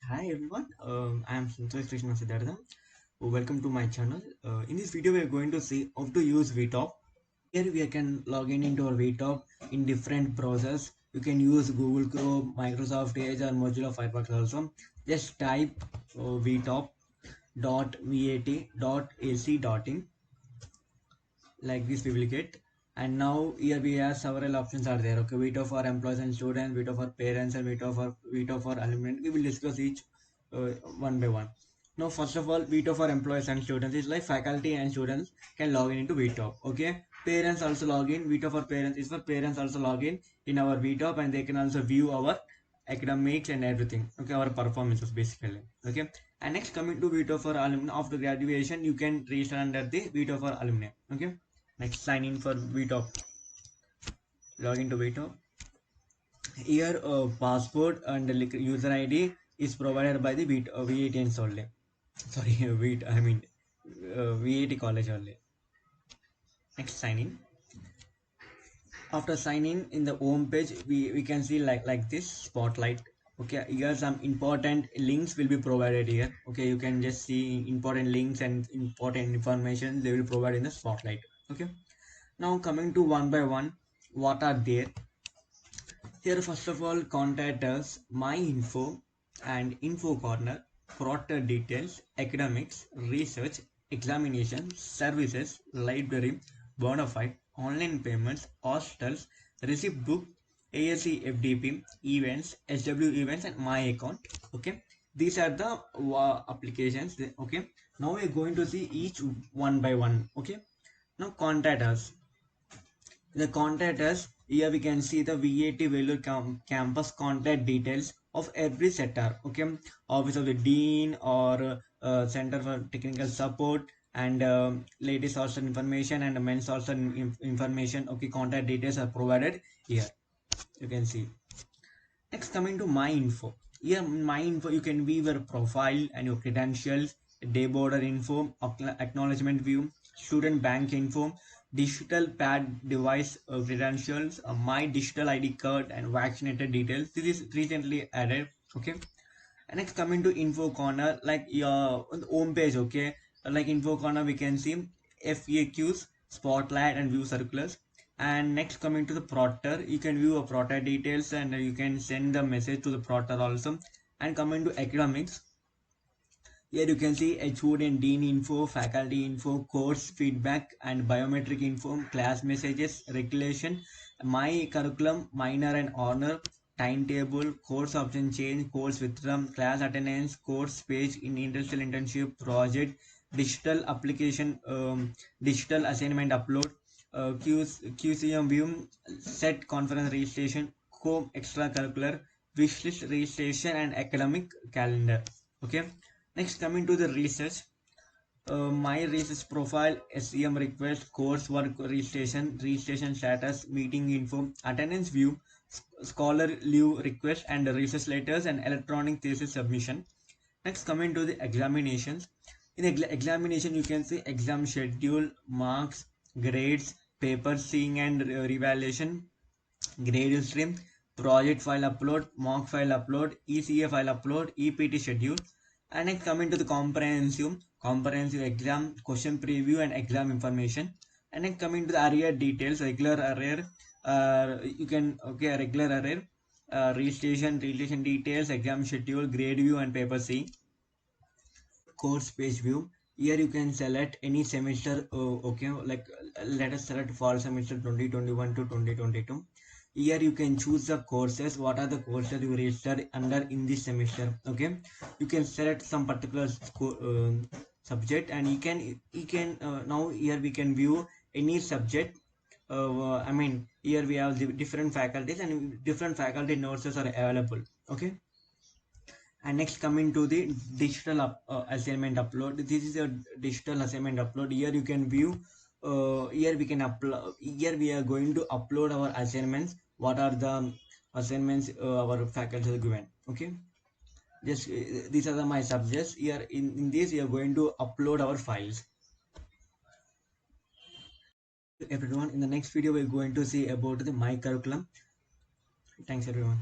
Hi everyone, I am Santosh Krishna Siddhartha. Welcome to my channel. In this video, we are going to see how to use VTop. Here we can log in into our VTop in different browsers. You can use Google Chrome, Microsoft Edge, or Mozilla Firefox also. Just type vtop.vat.ac.in, like this we will get. And now here we have several options are there. Okay, veto for employees and students, veto for parents, and veto for alumni. We will discuss each one by one. Now first of all, veto for employees and students is like faculty and students can log in into VTOP. Okay, parents also log in. Veto for parents is for parents also log in our VTOP, and they can also view our academics and everything. Okay, our performances basically. Okay, and next coming to veto for alumni, after graduation you can register under the veto for alumni. Okay, next sign in for VTOP. Log into VTOP. Here passport and user ID is provided by the VATNs only. Sorry, VAT college only. Next sign in. After signing in the home page, we can see like this spotlight. Okay, here some important links will be provided here. Okay, you can just see important links and important information they will provide in the spotlight. Okay, now coming to one by one, what are there here? First of all, contact us, my info and info corner, proctor details, academics, research, examination, services, library, bona fide, online payments, hostels, receipt book, ASC FDP, events, SW events, and my account. Okay, these are the applications. Okay, now we're going to see each one by one. Okay, now contact us. The contact us, here we can see the VAT Vellore campus contact details of every sector. Okay, office of the dean or center for technical support, and ladies hostel information and men's hostel information. Okay, contact details are provided here. You can see. Next, coming to my info. Here, my info, you can view your profile and your credentials, day border info, acknowledgement view, student bank info, digital pad device credentials, my digital ID card, and vaccinated details. This is recently added. Okay. And next, coming to info corner, like your on the home page. Okay, like info corner, we can see FAQs, spotlight, and view circulars. And next, coming to the proctor, you can view a proctor details, and you can send the message to the proctor also. And coming to academics, here you can see HOD and Dean info, faculty info, course feedback, and biometric info, class messages, regulation, my curriculum, minor and honor, timetable, course option change, course withdrawal, class attendance, course page in industrial internship, project, digital application, digital assignment upload, QCM view, set conference registration, home extracurricular, wishlist registration, and academic calendar. Okay. Next, coming to the research, my research profile, SEM request, coursework registration, registration status, meeting info, attendance view, scholar leave request, and research letters and electronic thesis submission. Next, coming to the examinations. In examination, you can see exam schedule, marks, grades, paper seeing and revaluation, grade stream, project file upload, mock file upload, ECA file upload, EPT schedule. And then coming to the comprehensive exam, question preview, and exam information. And then coming to the arrear details, regular arrear, you can, okay, regular arrear, registration details, exam schedule, grade view, and paper C. Course page view. Here you can select any semester. Okay, like let us select fall semester 2021 to 2022. Here you can choose the courses. What are the courses you registered under in this semester? Okay, you can select some particular subject, and you can now here we can view any subject. I mean, here we have the different faculties, and different faculty notes are available. Okay, and next, coming to the digital assignment upload. This is a digital assignment upload. Here you can view, here we can upload, here we are going to upload our assignments. What are the assignments our faculty are given? Okay, just these are my subjects. Here in this we are going to upload our files. Everyone, in the next video we're going to see about the my curriculum. Thanks everyone.